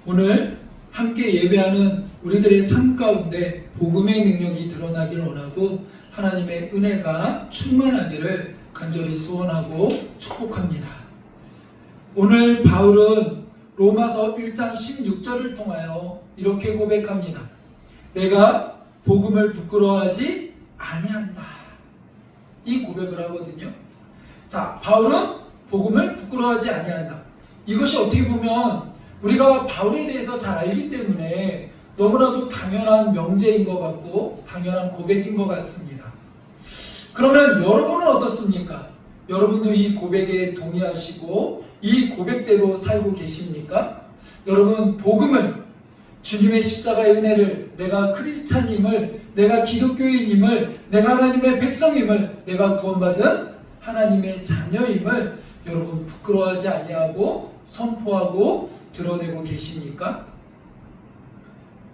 오늘 함께 예배하는 우리들의 삶 가운데 복음의 능력이 드러나길 원하고 하나님의 은혜가 충만하기를 간절히 소원하고 축복합니다. 오늘 바울은 로마서 1장 16절을 통하여 이렇게 고백합니다. 내가 복음을 부끄러워하지 아니한다. 이 고백을 하거든요. 자, 바울은 복음을 부끄러워하지 아니한다. 이것이 어떻게 보면 우리가 바울에 대해서 잘 알기 때문에 너무나도 당연한 명제인 것 같고 당연한 고백인 것 같습니다. 그러면 여러분은 어떻습니까? 여러분도 이 고백에 동의하시고 이 고백대로 살고 계십니까? 여러분, 복음을, 주님의 십자가의 은혜를, 내가 크리스찬임을, 내가 기독교인임을, 내가 하나님의 백성임을, 내가 구원받은 하나님의 자녀임을 여러분 부끄러워하지 아니하고 선포하고 드러내고 계십니까?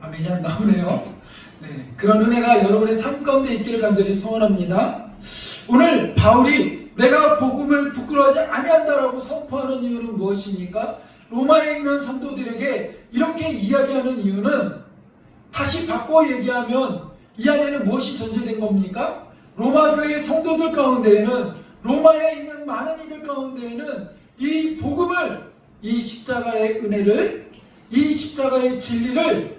아멘이 안 나오네요. 네, 그런 은혜가 여러분의 삶 가운데 있기를 간절히 소원합니다. 오늘 바울이 내가 복음을 부끄러워하지 아니한다라고 선포하는 이유는 무엇입니까? 로마에 있는 성도들에게 이렇게 이야기하는 이유는, 다시 바꿔 얘기하면 이 안에는 무엇이 전제된 겁니까? 로마 교회 성도들 가운데에는, 로마에 있는 많은 이들 가운데에는 이 복음을, 이 십자가의 은혜를, 이 십자가의 진리를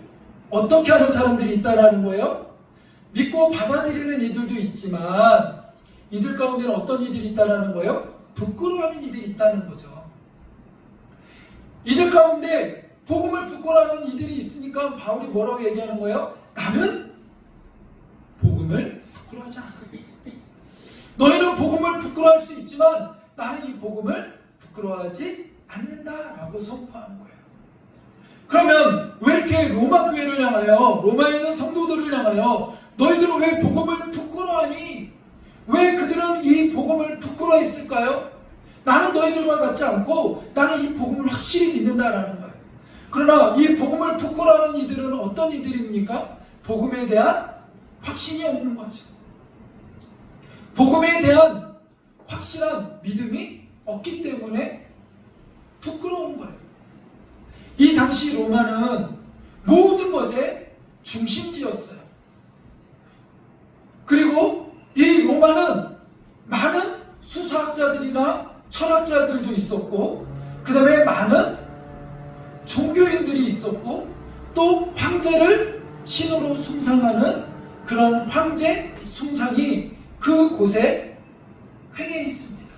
어떻게 하는 사람들이 있다라는 거예요? 믿고 받아들이는 이들도 있지만 이들 가운데는 어떤 이들이 있다라는 거예요? 부끄러워하는 이들이 있다는 거죠. 이들 가운데 복음을 부끄러워하는 이들이 있으니까 바울이 뭐라고 얘기하는 거예요? 나는 복음을 부끄러워하지 않아. 너희는 복음을 부끄러워할 수 있지만 나는 이 복음을 부끄러워하지 않는다라고 선포하는 거예요. 그러면 왜 이렇게 로마 교회를 향하여, 로마에 있는 성도들을 향하여 너희들은 왜 복음을 부끄러워하니? 왜 그들은 이 복음을 부끄러워했을까요? 나는 너희들과 같지 않고 나는 이 복음을 확실히 믿는다라는 거예요. 그러나 이 복음을 부끄러워하는 이들은 어떤 이들입니까? 복음에 대한 확신이 없는 거죠. 복음에 대한 확실한 믿음이 없기 때문에 부끄러운 거예요. 이 당시 로마는 모든 것의 중심지였어요. 그리고 이 로마는 많은 수사학자들이나 철학자들도 있었고, 그 다음에 많은 종교인들이 있었고, 또 황제를 신으로 숭상하는 그런 황제 숭상이 그곳에 행해 있습니다.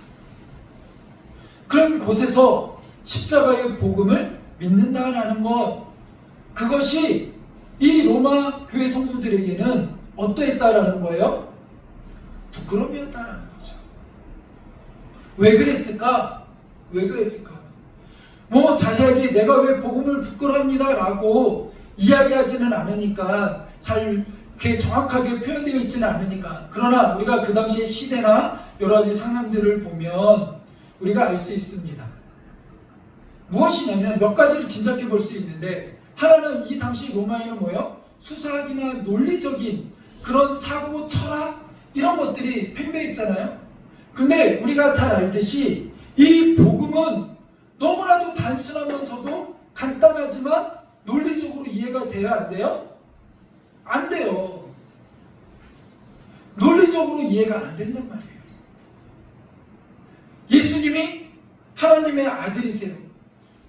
그런 곳에서 십자가의 복음을 믿는다라는 것, 그것이 이 로마 교회 성도들에게는 어떠했다라는 거예요? 부끄러움이었다라는 거죠. 왜 그랬을까? 왜 그랬을까? 뭐 자세하게 내가 왜 복음을 부끄러워합니다라고 이야기하지는 않으니까, 잘 이렇게 정확하게 표현되어 있지는 않으니까. 그러나 우리가 그 당시의 시대나 여러 가지 상황들을 보면 우리가 알 수 있습니다. 무엇이냐면 몇 가지를 짐작해 볼 수 있는데, 하나는 이 당시 로마에는 뭐예요? 수사학이나 논리적인 그런 사고, 철학 이런 것들이 팽배했잖아요. 근데 우리가 잘 알듯이 이 복음은 너무나도 단순하면서도 간단하지만 논리적으로 이해가 돼야 안 돼요? 안 돼요. 논리적으로 이해가 안 된단 말이에요. 예수님이 하나님의 아들이세요.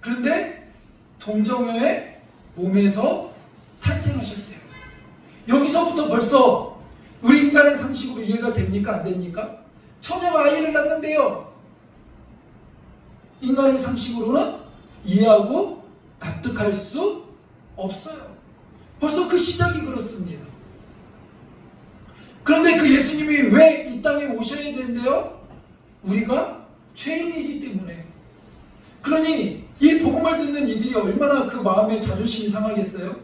그런데 동정녀의 몸에서 탄생하셨대요. 여기서부터 벌써 우리 인간의 상식으로 이해가 됩니까? 안 됩니까? 처녀가 아이를 낳는데요. 인간의 상식으로는 이해하고 납득할 수 없어요. 벌써 그 시작이 그렇습니다. 그런데 그 예수님이 왜 이 땅에 오셔야 되는데요? 우리가 죄인이기 때문에. 그러니 이 복음을 듣는 이들이 얼마나 그 마음에 자존심이 상하겠어요?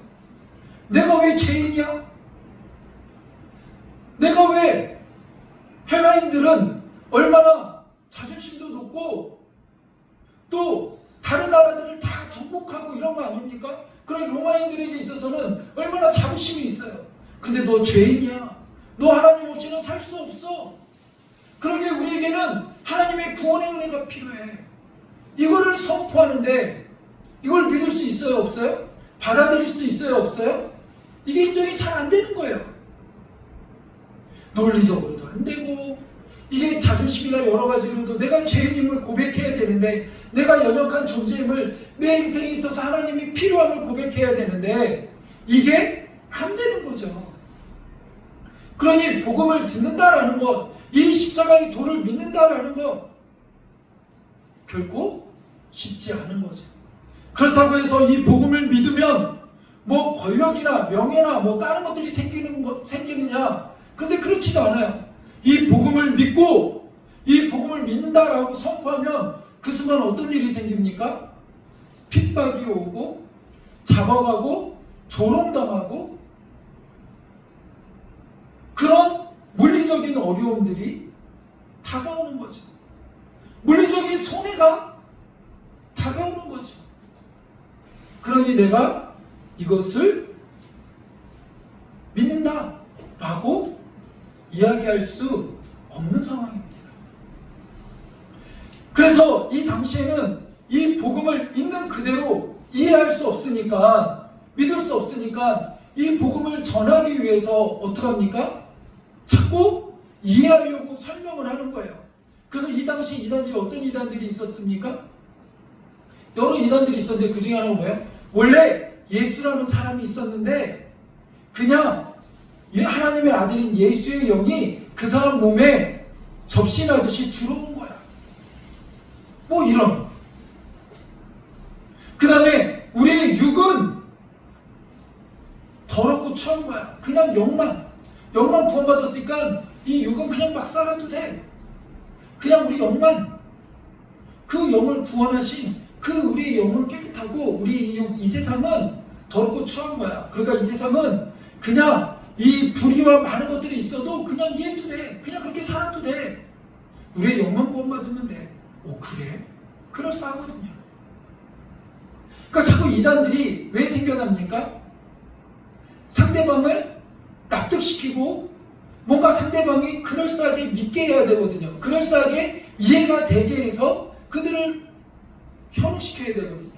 내가 왜 죄인이야? 내가 왜, 헬라인들은 얼마나 자존심도 높고 또 다른 나라들을 다 정복하고 이런 거 아닙니까? 그런 로마인들에게 있어서는 얼마나 자부심이 있어요. 근데 너 죄인이야. 너 하나님 없이는 살 수 없어. 그러기에 우리에게는 하나님의 구원의 은혜가 필요해. 이거를 선포하는데 이걸 믿을 수 있어요, 없어요? 받아들일 수 있어요, 없어요? 이게 인정이 잘 안 되는 거예요. 논리적으로도 안 되고, 이게 자존심이나 여러 가지로도 내가 죄인임을 고백해야 되는데, 내가 연약한 존재임을 내 인생에 있어서 하나님이 필요함을 고백해야 되는데, 이게 안 되는 거죠. 그러니 복음을 듣는다라는 것, 이 십자가의 도를 믿는다라는 것, 결코 쉽지 않은 거죠. 그렇다고 해서 이 복음을 믿으면 뭐 권력이나 명예나 뭐 다른 것들이 생기느냐? 그런데 그렇지도 않아요. 이 복음을 믿고 이 복음을 믿는다라고 선포하면 그 순간 어떤 일이 생깁니까? 핍박이 오고 잡아가고 조롱당하고 그런 물리적인 어려움들이 다가오는 거죠. 물리적인 손해가 다가오는 거죠. 그러니 내가 이것을 믿는다라고 이야기할 수 없는 상황입니다. 그래서 이 당시에는 이 복음을 있는 그대로 이해할 수 없으니까, 믿을 수 없으니까 이 복음을 전하기 위해서 어떡합니까? 자꾸 이해하려고 설명을 하는 거예요. 그래서 이 당시 이단들이 어떤 이단들이 있었습니까? 여러 이단들이 있었는데 그 중에 하나가 뭐예요? 원래 예수라는 사람이 있었는데 그냥 하나님의 아들인 예수의 영이 그 사람 몸에 접신하듯이 들어온 거야. 뭐 이런. 그 다음에 우리의 육은 더럽고 추한 거야. 그냥 영만 구원받았으니까 이 육은 그냥 막 살아도 돼. 그냥 우리 영만, 그 영을 구원하신 그 우리의 영은 깨끗하고 우리 이 세상은 더럽고 추한 거야. 그러니까 이 세상은 그냥 이 불의와 많은 것들이 있어도 그냥 이해해도 돼. 그냥 그렇게 살아도 돼. 우리의 영만 구원받으면 돼. 오, 그래? 그럴싸하거든요. 그러니까 자꾸 이단들이 왜 생겨납니까? 상대방을 납득시키고 뭔가 상대방이 그럴싸하게 믿게 해야 되거든요. 그럴싸하게 이해가 되게 해서 그들을 현혹시켜야 되거든요.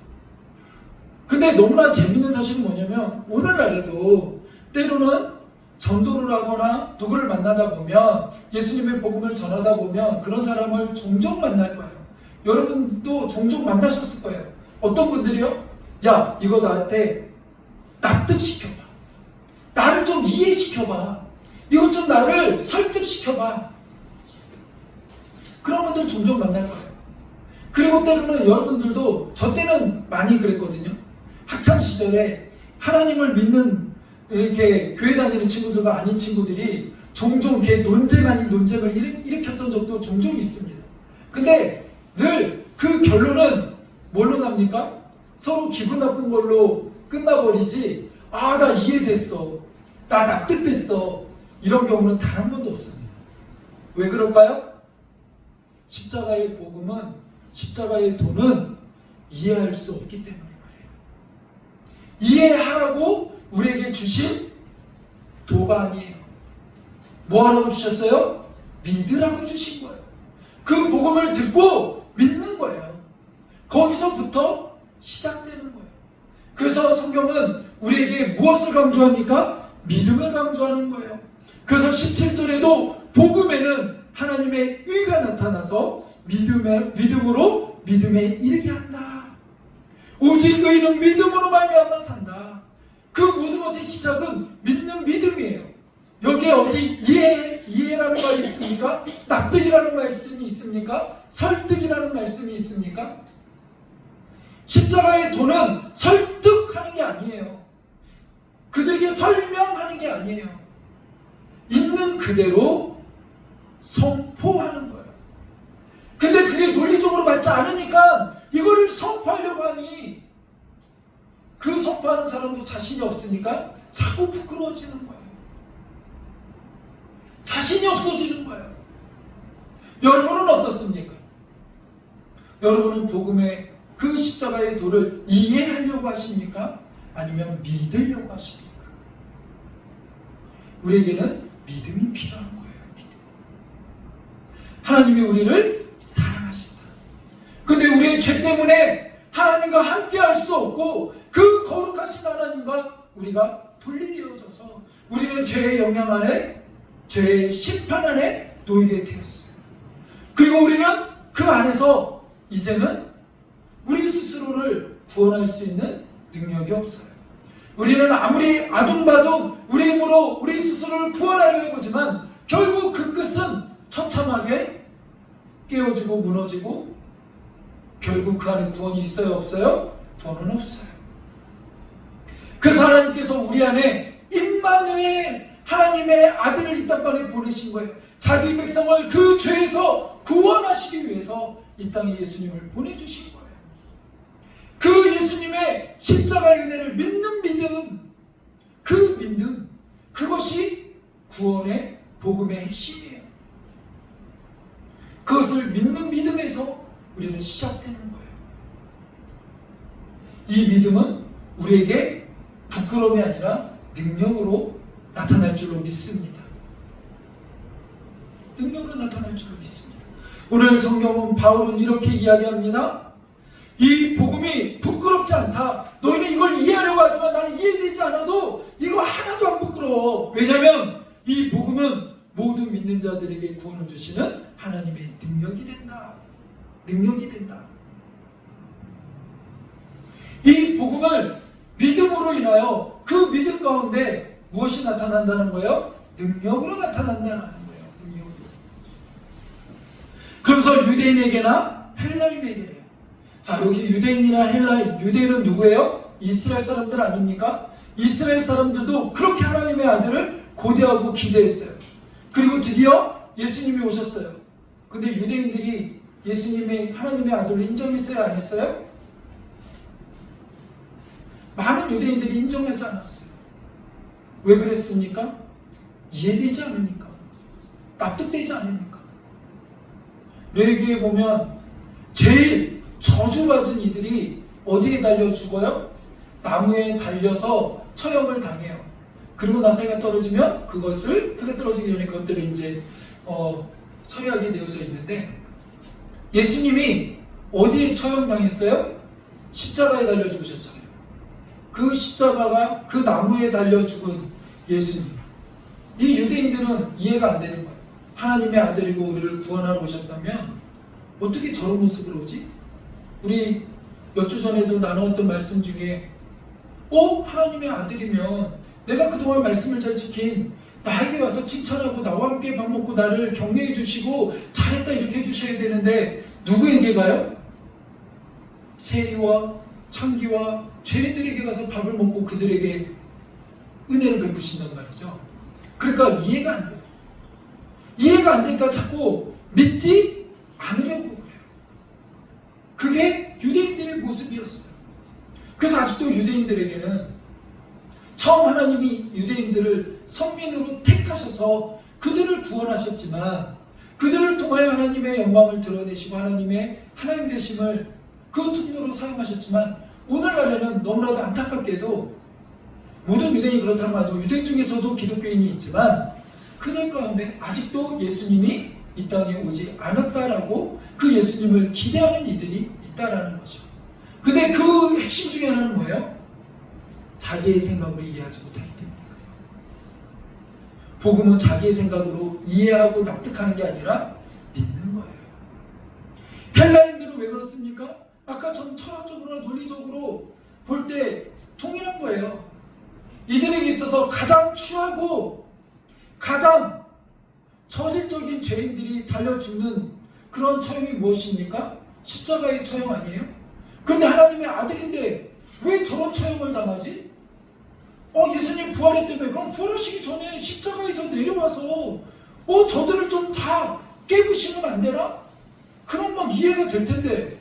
근데 너무나 재밌는 사실은 뭐냐면 오늘날에도 때로는 전도를 하거나 누구를 만나다 보면 예수님의 복음을 전하다 보면 그런 사람을 종종 만날 거예요. 여러분도 종종 만나셨을 거예요. 어떤 분들이요? 야, 이거 나한테 납득시켜봐. 나를 좀 이해시켜봐. 이거 좀 나를 설득시켜봐. 그런 분들 종종 만날 거예요. 그리고 때로는 여러분들도, 저 때는 많이 그랬거든요. 학창시절에 하나님을 믿는 이렇게 교회 다니는 친구들과 아닌 친구들이 종종 이렇게 논쟁 아닌 논쟁을 일으켰던 적도 종종 있습니다. 근데 늘 그 결론은 뭘로 납니까? 서로 기분 나쁜 걸로 끝나버리지, 아, 나 이해됐어, 나 납득됐어, 이런 경우는 단 한 번도 없습니다. 왜 그럴까요? 십자가의 복음은, 십자가의 도는 이해할 수 없기 때문에 그래요. 이해하라고 우리에게 주신 도가 아니에요. 뭐 하라고 주셨어요? 믿으라고 주신 거예요. 그 복음을 듣고 믿는 거예요. 거기서부터 시작되는 거예요. 그래서 성경은 우리에게 무엇을 강조합니까? 믿음을 강조하는 거예요. 그래서 17절에도 복음에는 하나님의 의가 나타나서 믿음으로 믿음에 이르게 한다. 오직 의는 믿음으로 말미암아 산다. 그 모든 것의 시작은 믿는 믿음이에요. 여기에 어디 이해라는 말이 있습니까? 납득이라는 말씀이 있습니까? 설득이라는 말씀이 있습니까? 십자가의 도는 설득하는 게 아니에요. 그들에게 설명하는 게 아니에요. 있는 그대로 선포하는 거예요. 근데 그게 논리적으로 맞지 않으니까 이거를 선포하려고 하니 그 선포하는 사람도 자신이 없으니까 자꾸 부끄러워지는 거예요. 자신이 없어지는 거예요. 여러분은 어떻습니까? 여러분은 복음의 그 십자가의 도를 이해하려고 하십니까? 아니면 믿으려고 하십니까? 우리에게는 믿음이 필요한 거예요. 믿음. 하나님이 우리를 사랑하신다. 근데 우리의 죄 때문에 하나님과 함께 할 수 없고 그 거룩하신 하나님과 우리가 분리되어져서 우리는 죄의 영향 안에, 죄의 심판 안에 놓이게 되었어요. 그리고 우리는 그 안에서 이제는 우리 스스로를 구원할 수 있는 능력이 없어요. 우리는 아무리 아둥바둥 우리 힘으로 우리 스스로를 구원하려 해보지만 결국 그 끝은 처참하게 깨어지고 무너지고 결국 그 안에 구원이 있어요? 없어요? 구원은 없어요. 그래서 하나님께서 우리 안에 임마누엘 하나님의 아들을 이 땅에 보내신 거예요. 자기 백성을 그 죄에서 구원하시기 위해서 이 땅에 예수님을 보내주신 거예요. 그 예수님의 십자가의 은혜를 믿는 믿음, 그 믿음, 그것이 구원의 복음의 핵심이에요. 그것을 믿는 믿음에서 우리는 시작되는 거예요. 이 믿음은 우리에게 부끄러움이 아니라 능력으로 나타날 줄로 믿습니다. 능력으로 나타날 줄로 믿습니다. 오늘 성경은 바울은 이렇게 이야기합니다. 이 복음이 부끄럽지 않다. 너희는 이걸 이해하려고 하지만 나는 이해되지 않아도 이거 하나도 안 부끄러워. 왜냐하면 이 복음은 모든 믿는 자들에게 구원을 주시는 하나님의 능력이 된다. 능력이 된다. 이 복음을 믿음으로 인하여 그 믿음 가운데 무엇이 나타난다는 거예요? 능력으로 나타난다는 거예요. 능력으로. 그러면서 유대인에게나 헬라인에게래요. 자, 여기 유대인이나 헬라인, 유대인은 누구예요? 이스라엘 사람들 아닙니까? 이스라엘 사람들도 그렇게 하나님의 아들을 고대하고 기대했어요. 그리고 드디어 예수님이 오셨어요. 근데 유대인들이 예수님이 하나님의 아들을 인정했어요? 안 했어요? 많은 유대인들이 인정하지 않았어요. 왜 그랬습니까? 이해되지 않으니까. 납득되지 않으니까. 레위기에 보면 제일 저주받은 이들이 어디에 달려 죽어요? 나무에 달려서 처형을 당해요. 그리고 나서 해가 떨어지면 그것을, 해가 떨어지기 전에 그것들을 이제 처리하게 되어져 있는데, 예수님이 어디에 처형당했어요? 십자가에 달려 죽으셨잖아요. 그 십자가가 그 나무에 달려 죽은 예수님. 이 유대인들은 이해가 안 되는 거예요. 하나님의 아들이고 우리를 구원하러 오셨다면 어떻게 저런 모습으로 오지? 우리 몇 주 전에도 나누었던 말씀 중에 하나님의 아들이면 내가 그동안 말씀을 잘 지킨 나에게 와서 칭찬하고 나와 함께 밥 먹고 나를 격려해 주시고 잘했다 이렇게 해주셔야 되는데 누구에게 가요? 세리와 창기와 죄인들에게 가서 밥을 먹고 그들에게 은혜를 베푸신단 말이죠. 그러니까 이해가 안 돼요. 이해가 안 되니까 자꾸 믿지 않으려고 그래요. 그게 유대인들의 모습이었어요. 그래서 아직도 유대인들에게는 처음 하나님이 유대인들을 선민으로 택하셔서 그들을 구원하셨지만 그들을 통하여 하나님의 영광을 드러내시고 하나님 되심을 그 통로로 사용하셨지만 오늘날에는 너무나도 안타깝게도 모든 유대인이 그렇다는 말이죠. 유대인 중에서도 기독교인이 있지만 그들 가운데 아직도 예수님이 이 땅에 오지 않았다라고 그 예수님을 기대하는 이들이 있다라는 거죠. 근데 그 핵심 중에 하나는 뭐예요? 자기의 생각으로 이해하지 못하기 때문이에요. 복음은 자기의 생각으로 이해하고 납득하는 게 아니라 믿는 거예요. 헬라인들은 왜 그렇습니까? 아까 전 철학적으로나 논리적으로 볼 때 통일한 거예요. 이들에게 있어서 가장 추하고 가장 저질적인 죄인들이 달려 죽는 그런 처형이 무엇입니까? 십자가의 처형 아니에요? 그런데 하나님의 아들인데 왜 저런 처형을 당하지? 예수님 부활했다며. 그럼 부활하시기 전에 십자가에서 내려와서 저들을 좀 다 깨부시면 안 되나? 그럼 막 이해가 될 텐데.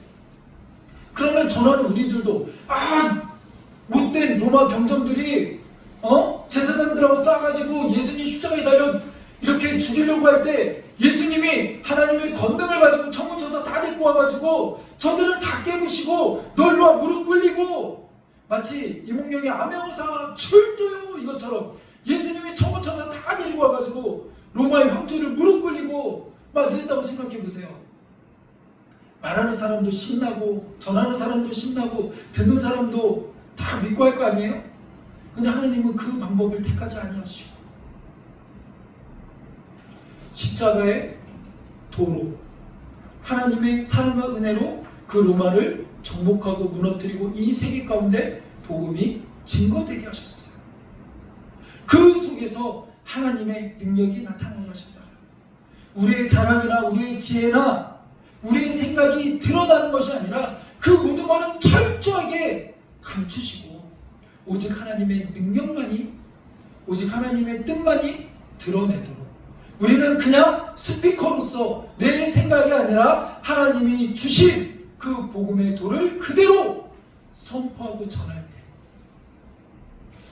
그러면 저는 우리들도 못된 로마 병정들이 제사장들하고 짜가지고 예수님 십자가에 달려 이렇게 죽이려고 할 때 예수님이 하나님의 권능을 가지고 천군 천사 다 데리고 와가지고 저들을 다 깨부시고 널로 무릎 꿇리고 마치 이몽룡의 암행어사 출두요 이것처럼 예수님이 천군 천사 다 데리고 와가지고 로마의 황제를 무릎 꿇리고 막 이랬다고 생각해 보세요. 말하는 사람도 신나고 전하는 사람도 신나고 듣는 사람도 다 믿고 할 거 아니에요? 근데 하나님은 그 방법을 택하지 아니하시고 십자가의 도로 하나님의 사랑과 은혜로 그 로마를 정복하고 무너뜨리고 이 세계 가운데 복음이 증거되게 하셨어요. 그 속에서 하나님의 능력이 나타나게 하셨다. 우리의 자랑이나 우리의 지혜나 우리의 생각이 드러나는 것이 아니라 그 모든 것은 철저하게 감추시고 오직 하나님의 능력만이 오직 하나님의 뜻만이 드러내도록 우리는 그냥 스피커로서 내 생각이 아니라 하나님이 주신 그 복음의 도를 그대로 선포하고 전할 때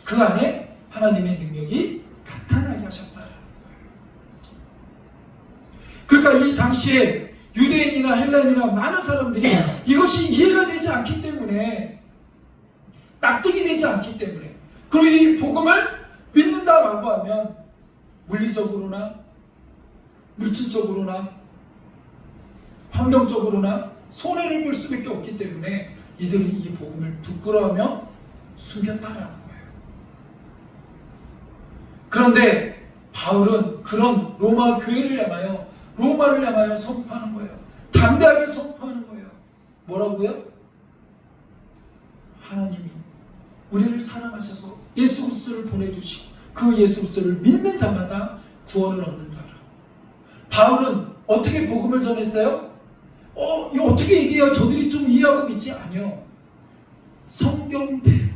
그 안에 하나님의 능력이 나타나게 하셨다라는 거예요. 그러니까 이 당시에 유대인이나 헬라인이나 많은 사람들이 이것이 이해가 되지 않기 때문에 납득이 되지 않기 때문에 그리고 이 복음을 믿는다라고 하면 물리적으로나 물질적으로나 환경적으로나 손해를 볼 수밖에 없기 때문에 이들이 이 복음을 부끄러워하며 숨겼다라는 거예요. 그런데 바울은 그런 로마 교회를 향하여 로마를 향하여 선포하는 거예요. 담대하게 선포하는 거예요. 뭐라고요? 하나님이 우리를 사랑하셔서 예수 그리스도를 보내주시고 그 예수 그리스도를 믿는 자마다 구원을 얻는다. 바울은 어떻게 복음을 전했어요? 이거 어떻게 얘기해야 저들이 좀 이해하고 믿지? 아니요. 성경대로.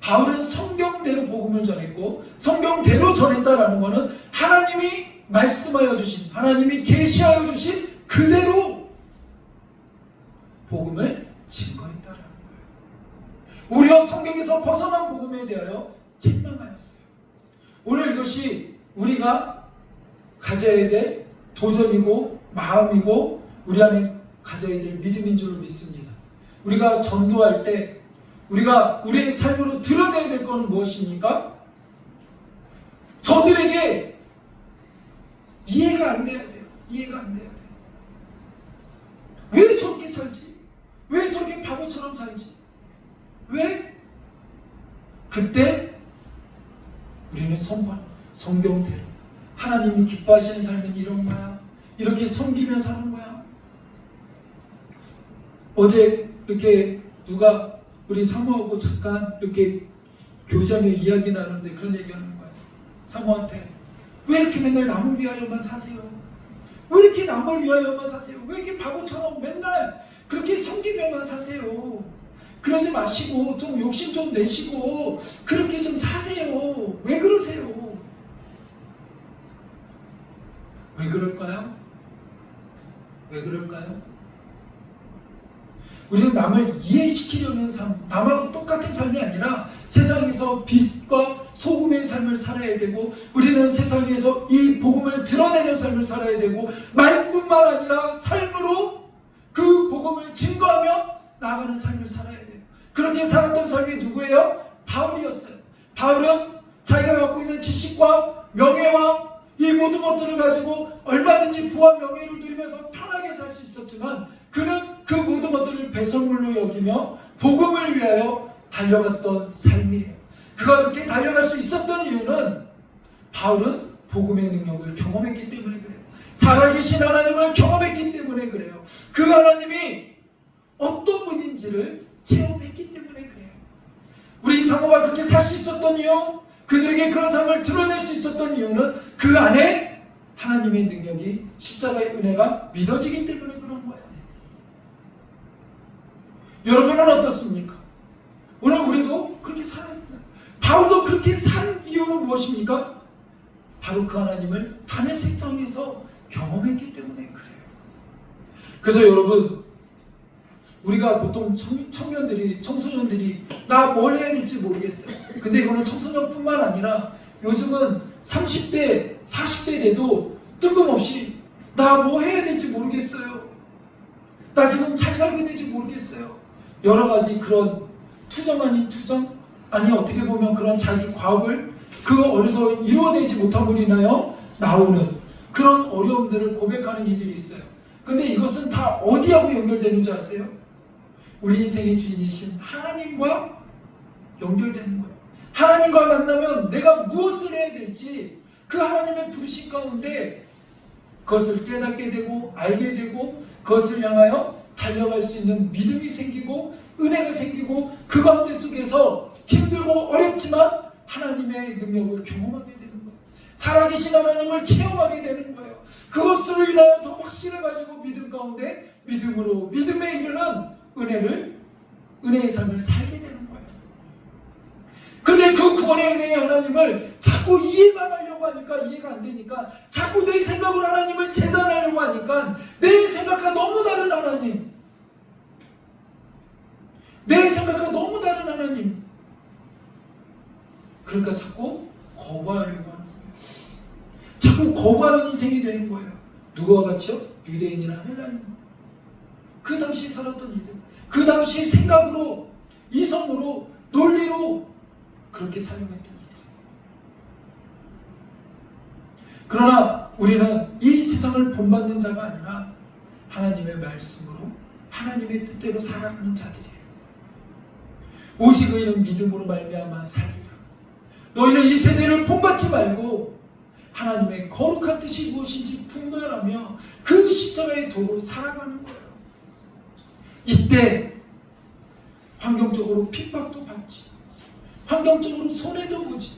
바울은 성경대로 복음을 전했고 성경대로 전했다라는 것은 하나님이 말씀하여 주신 하나님이 계시하여 주신 그대로 복음을 증거했다라는 거예요. 오히려 성경에서 벗어난 복음에 대하여 책망하였어요. 오늘 이것이 우리가 가져야 될 도전이고 마음이고 우리 안에 가져야 될 믿음인 줄 믿습니다. 우리가 전도할 때 우리가 우리의 삶으로 드러내야 될 것은 무엇입니까? 저들에게 이해가 안 돼야 돼요. 이해가 안 돼야 돼요. 왜 저렇게 살지? 왜 저렇게 바보처럼 살지? 왜? 그때 우리는 성경대로 하나님이 기뻐하시는 삶은 이런 거야. 이렇게 섬기며 사는 거야. 어제 이렇게 누가 우리 사모하고 잠깐 이렇게 교제하며 이야기 나누는데 그런 얘기하는 거예요. 사모한테 왜 이렇게 맨날 남을 위하여만 사세요? 왜 이렇게 남을 위하여만 사세요? 왜 이렇게 바보처럼 맨날 그렇게 섬기며만 사세요? 그러지 마시고 좀 욕심 좀 내시고 그렇게 좀 사세요. 왜 그러세요? 왜 그럴까요? 왜 그럴까요? 우리는 남을 이해시키려는 삶, 남하고 똑같은 삶이 아니라 세상에서 빛과 소금의 삶을 살아야 되고 우리는 세상에서 이 복음을 드러내는 삶을 살아야 되고 말뿐만 아니라 삶으로 그 복음을 증거하며 나아가는 삶을 살아야 돼요. 그렇게 살았던 삶이 누구예요? 바울이었어요. 바울은 자기가 갖고 있는 지식과 명예와 이 모든 것들을 가지고 얼마든지 부와 명예를 누리면서 편하게 살 수 있었지만 그는 그 모든 것들을 배설물로 여기며 복음을 위하여 달려갔던 삶이에요. 그가 그렇게 달려갈 수 있었던 이유는 바울은 복음의 능력을 경험했기 때문에 그래요. 살아계신 하나님을 경험했기 때문에 그래요. 그 하나님이 어떤 분인지를 체험했기 때문에 그래요. 우리 사모가 그렇게 살 수 있었던 이유, 그들에게 그런 삶을 드러낼 수 있었던 이유는 그 안에 하나님의 능력이 십자가의 은혜가 믿어지기 때문에 그런 거예요. 여러분은 어떻습니까? 오늘 우리도 그렇게 살아야 된다. 바울도 그렇게 산 이유는 무엇입니까? 바로 그 하나님을 담의 세상에서 경험했기 때문에 그래요. 그래서 여러분, 우리가 보통 청소년들이 나 뭘 해야 될지 모르겠어요. 근데 이거는 청소년뿐만 아니라 요즘은 30대, 40대 돼도 뜬금없이 나 뭐 해야 될지 모르겠어요. 나 지금 잘 살고 있는지 모르겠어요. 여러 가지 그런 투정 아닌 투정? 아니 어떻게 보면 그런 자기 과업을 그 어려서 이루어내지 못함으로 인하여 나오는 그런 어려움들을 고백하는 이들이 있어요. 근데 이것은 다 어디하고 연결되는 줄 아세요? 우리 인생의 주인이신 하나님과 연결되는 거예요. 하나님과 만나면 내가 무엇을 해야 될지 그 하나님의 부르심 가운데 그것을 깨닫게 되고 알게 되고 그것을 향하여 달려갈 수 있는 믿음이 생기고 은혜가 생기고 그 가운데 속에서 힘들고 어렵지만 하나님의 능력을 경험하게 되는 거예요. 살아계신 하나님을 체험하게 되는 거예요. 그것으로 인하여 더 확신을 가지고 믿음 가운데 믿음으로 믿음에 이르는 은혜의 삶을 살게 되는 거예요. 근데 그 구원의 은혜의 하나님을 자꾸 이해만 하려고 하니까 이해가 안 되니까 자꾸 내 생각으로 하나님을 재단하려고 하니까 내 생각과 너무 다른 하나님, 내 생각과 너무 다른 하나님, 그러니까 자꾸 거부하려고 하는 거예요. 자꾸 거부하는 인생이 되는 거예요. 누구와 같이요? 유대인이나 헬라인. 그 당시 살았던 이들, 그 당시 생각으로, 이성으로, 논리로 그렇게 사용했던 이들. 그러나 우리는 이 세상을 본받는 자가 아니라 하나님의 말씀으로 하나님의 뜻대로 살아가는 자들이에요. 오직 의인은 믿음으로 말미암아 살리라. 너희는 이 세대를 본받지 말고 하나님의 거룩한 뜻이 무엇인지 분별하며 그 십자가의 도로 살아가는 거예요. 이때 환경적으로 핍박도 받지, 환경적으로 손해도 보지,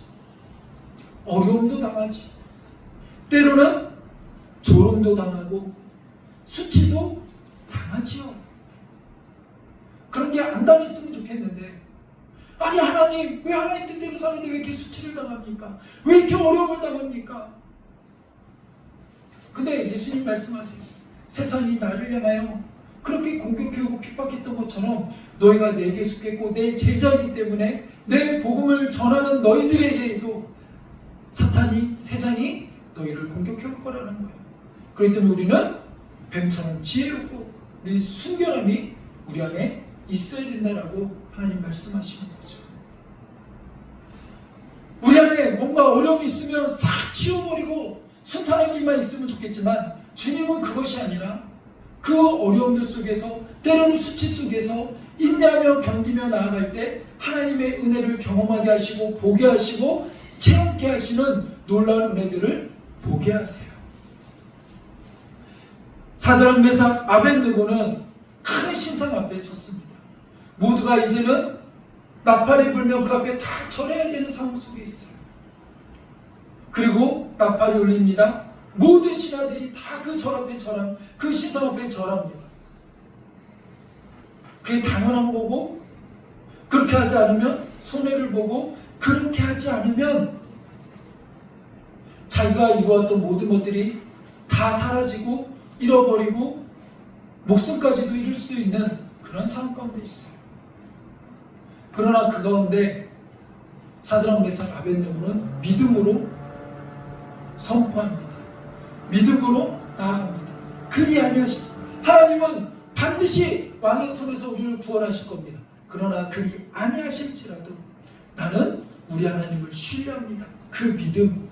어려움도 당하지, 때로는 조롱도 당하고 수치도 당하지요. 그런 게 안 당했으면 좋겠는데, 아니 하나님, 왜 하나님 뜻대로 사는데 왜 이렇게 수치를 당합니까? 왜 이렇게 어려움을 당합니까? 근데 예수님 말씀하세요. 세상이 나를 향하여 그렇게 공격하고 핍박했던 것처럼 너희가 내게 속했고 내 제자이기 때문에 내 복음을 전하는 너희들에게도 사탄이, 세상이 너희를 공격할 거라는 거예요. 그렇기 때문에 우리는 뱀처럼 지혜롭고 우리 순결함이 우리 안에 있어야 된다라고 하나님 말씀하시는 거죠. 우리 안에 뭔가 어려움이 있으면 싹 치워버리고 순탄한 길만 있으면 좋겠지만 주님은 그것이 아니라 그 어려움들 속에서 때로는 수치 속에서 인내하며 견디며 나아갈 때 하나님의 은혜를 경험하게 하시고 보게 하시고 체험케 하시는 놀라운 은혜들을 보게 하세요. 사드락 메삭 아벳느고는 큰 신상 앞에 섰습니다. 모두가 이제는 나팔이 불면 그 앞에 다 절해야 되는 상황 속에 있어요. 그리고 나팔이 울립니다. 모든 신하들이 다 그 절 앞에 절함, 그 신상 앞에 절합니다. 그게 당연한 거고, 그렇게 하지 않으면 손해를 보고, 그렇게 하지 않으면 자기가 이루었던 모든 것들이 다 사라지고 잃어버리고 목숨까지도 잃을 수 있는 그런 상황 가운데 있어요. 그러나 그 가운데 사드락 메삭 아벳느고는 믿음으로 선포합니다. 믿음으로 나아갑니다. 그리 아니하시지. 하나님은 반드시 왕의 손에서 우리를 구원하실 겁니다. 그러나 그리 아니하실지라도 나는 우리 하나님을 신뢰합니다. 그 믿음.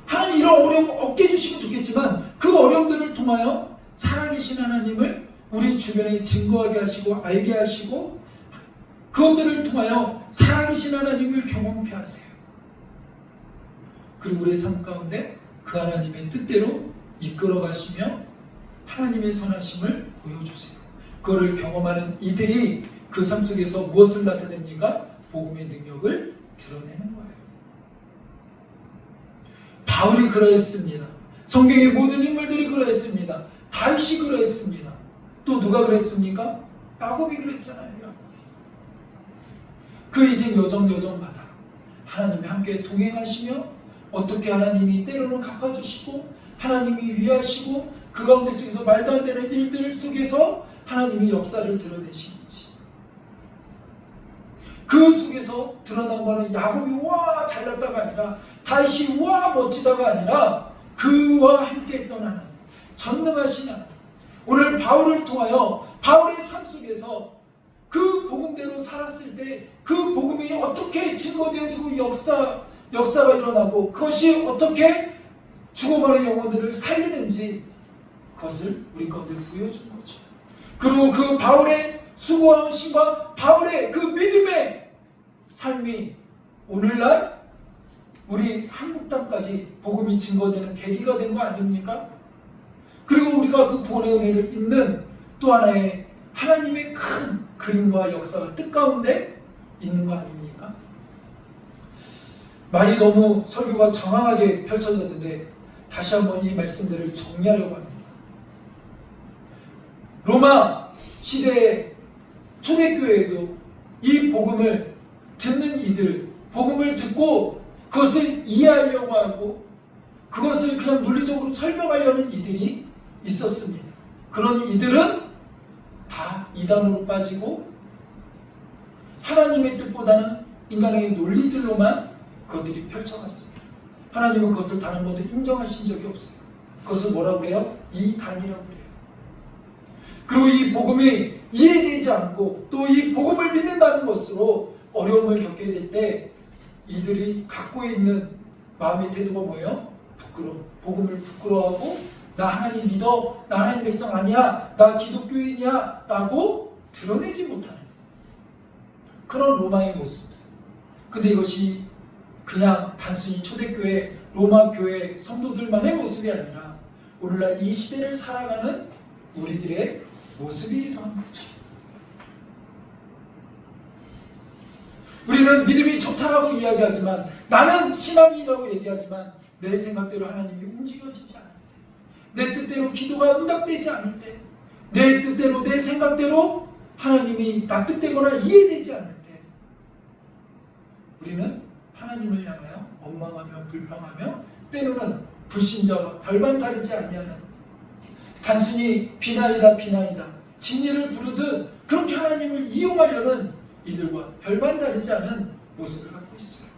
하나님 이런 어려움 없게 해주시면 좋겠지만 그 어려움들을 통하여 살아계신 하나님을 우리 주변에 증거하게 하시고 알게 하시고 그것들을 통하여 살아계신 하나님을 경험케 하세요. 그리고 우리의 삶 가운데 그 하나님의 뜻대로 이끌어 가시며 하나님의 선하심을 보여주세요. 그거를 경험하는 이들이 그 삶 속에서 무엇을 나타냅니까? 복음의 능력을 드러내는 거예요. 바울이 그러했습니다. 성경의 모든 인물들이 그러했습니다. 다윗이 그러했습니다. 또 누가 그랬습니까? 야곱이 그랬잖아요. 그 인생 여정마다 하나님이 함께 동행하시며 어떻게 하나님이 때로는 갚아주시고 하나님이 위하시고 그 가운데 속에서 말도 안 되는 일들 속에서 하나님이 역사를 드러내시는지, 그 속에서 드러난 거는 야곱이 와 잘났다가 아니라 다윗이 와 멋지다가 아니라 그와 함께 했던 하나님, 전능하신 하나님. 오늘 바울을 통하여 바울의 삶 속에서 그 복음대로 살았을 때 그 복음이 어떻게 증거되어지고 역사가 일어나고 그것이 어떻게 죽어가는 영혼들을 살리는지 그것을 우리 가운데 보여준 거죠. 그리고 그 바울의 수고하는 신과 바울의 그 믿음의 삶이 오늘날 우리 한국 땅까지 복음이 증거되는 계기가 된 거 아닙니까? 그리고 우리가 그 구원의 은혜를 잇는 또 하나의 하나님의 큰 그림과 역사가 뜻 가운데 있는 거 아닙니까? 말이 너무 설교가 장황하게 펼쳐졌는데 다시 한번 이 말씀들을 정리하려고 합니다. 로마 시대의 초대교회에도 이 복음을 듣는 이들, 복음을 듣고 그것을 이해하려고 하고 그것을 그냥 논리적으로 설명하려는 이들이 있었습니다. 그런 이들은 다 이단으로 빠지고 하나님의 뜻보다는 인간의 논리들로만 그것들이 펼쳐갔습니다. 하나님은 그것을 단 한 번도 인정하신 적이 없어요. 그것을 뭐라고 그래요? 이단이라고 그래요. 그리고 이 복음이 이해되지 않고 또 이 복음을 믿는다는 것으로 어려움을 겪게 될 때 이들이 갖고 있는 마음의 태도가 뭐예요? 부끄러워. 복음을 부끄러워하고 나 하나님 믿어, 나 하나님 백성 아니야, 나 기독교인이야 라고 드러내지 못하는 그런 로마의 모습들. 근데 이것이 그냥 단순히 초대교회, 로마교회 성도들만의 모습이 아니라 오늘날 이 시대를 살아가는 우리들의 모습이기도 한 거죠. 우리는 믿음이 좋다라고 이야기하지만 나는 신앙이라고 얘기하지만 내 생각대로 하나님이 움직여지지 않을 때, 내 뜻대로 기도가 응답되지 않을 때, 내 뜻대로 내 생각대로 하나님이 납득되거나 이해되지 않을 때 우리는 하나님을 향하여 원망하며 불평하며 때로는 불신자와 별반 다르지 아니하는 단순히 비난이다 진리를 부르듯 그렇게 하나님을 이용하려는 이들과 별반 다르지 않은 모습을 갖고 있어요.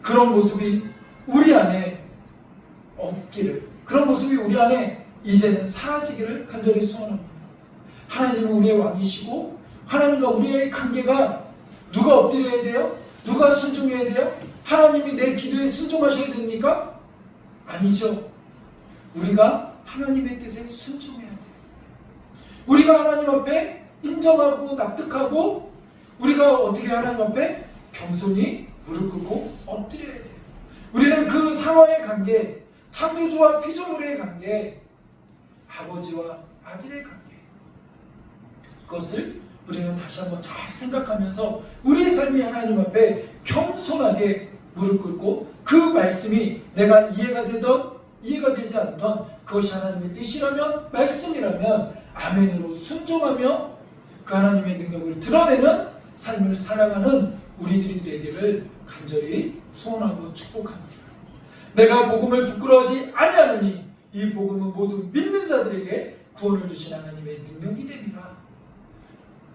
그런 모습이 우리 안에 없기를, 그런 모습이 우리 안에 이제는 사라지기를 간절히 소원합니다. 하나님은 우리의 왕이시고 하나님과 우리의 관계가 누가 엎드려야 돼요? 누가 순종해야 돼요? 하나님이 내 기도에 순종하셔야 됩니까? 아니죠. 우리가 하나님의 뜻에 순종해야 돼요. 우리가 하나님 앞에 인정하고 납득하고 우리가 어떻게 하나님 앞에 겸손히 무릎 꿇고 엎드려야 돼요. 우리는 그 상황의 관계, 창조주와 피조물의 관계, 아버지와 아들의 관계, 그것을 우리는 다시 한번 잘 생각하면서 우리의 삶이 하나님 앞에 겸손하게 무릎 꿇고 그 말씀이 내가 이해가 되던 이해가 되지 않던 그것이 하나님의 뜻이라면 말씀이라면 아멘으로 순종하며 그 하나님의 능력을 드러내는 삶을 살아가는 우리들이 되기를 간절히 소원하고 축복합니다. 내가 복음을 부끄러워하지 아니하느니 이 복음은 모두 믿는 자들에게 구원을 주신 하나님의 능력이 됩니다.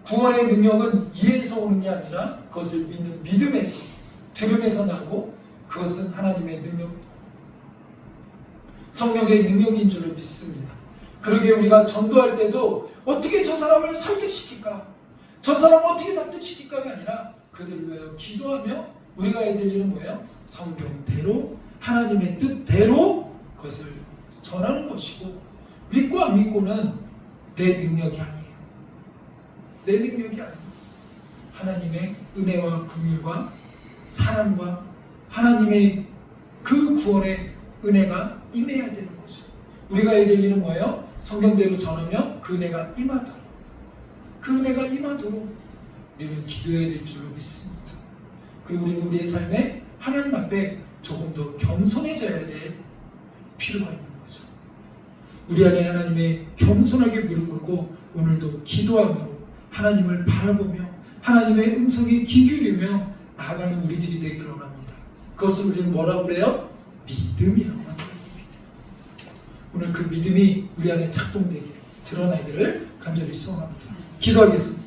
구원의 능력은 이해에서 오는 게 아니라 그것을 믿는 믿음에서, 들음에서 나고 그것은 하나님의 능력, 성령의 능력인 줄을 믿습니다. 그러기에 우리가 전도할 때도 어떻게 저 사람을 설득시킬까? 저 사람을 어떻게 납득시킬까가 아니라 그들을 위하여 기도하며 우리가 해야 될 일은 뭐예요? 성경대로 하나님의 뜻대로 그것을 전하는 것이고 믿고 안 믿고는 내 능력이 아니에요. 내 능력이 아니에요. 하나님의 은혜와 긍휼과 사랑과 하나님의 그 구원의 은혜가 임해야 되는 거죠. 우리가 해야 될 일은 뭐예요? 성경대로 전하며 그 은혜가 임하도록, 그 은혜가 임하도록 우리는 기도해야 될 줄로 믿습니다. 그리고 우리는 우리의 삶에 하나님 앞에 조금 더 겸손해져야 될 필요가 있는 거죠. 우리 안에 하나님의 겸손하게 무릎 꿇고 오늘도 기도하며 하나님을 바라보며 하나님의 음성에 귀 기울이며 나아가는 우리들이 되기를 원합니다. 그것을 우리는 뭐라고 그래요? 믿음이라고 합니다. 오늘 그 믿음이 우리 안에 작동되기를, 드러나기를 간절히 소원합니다. 기도하겠습니다.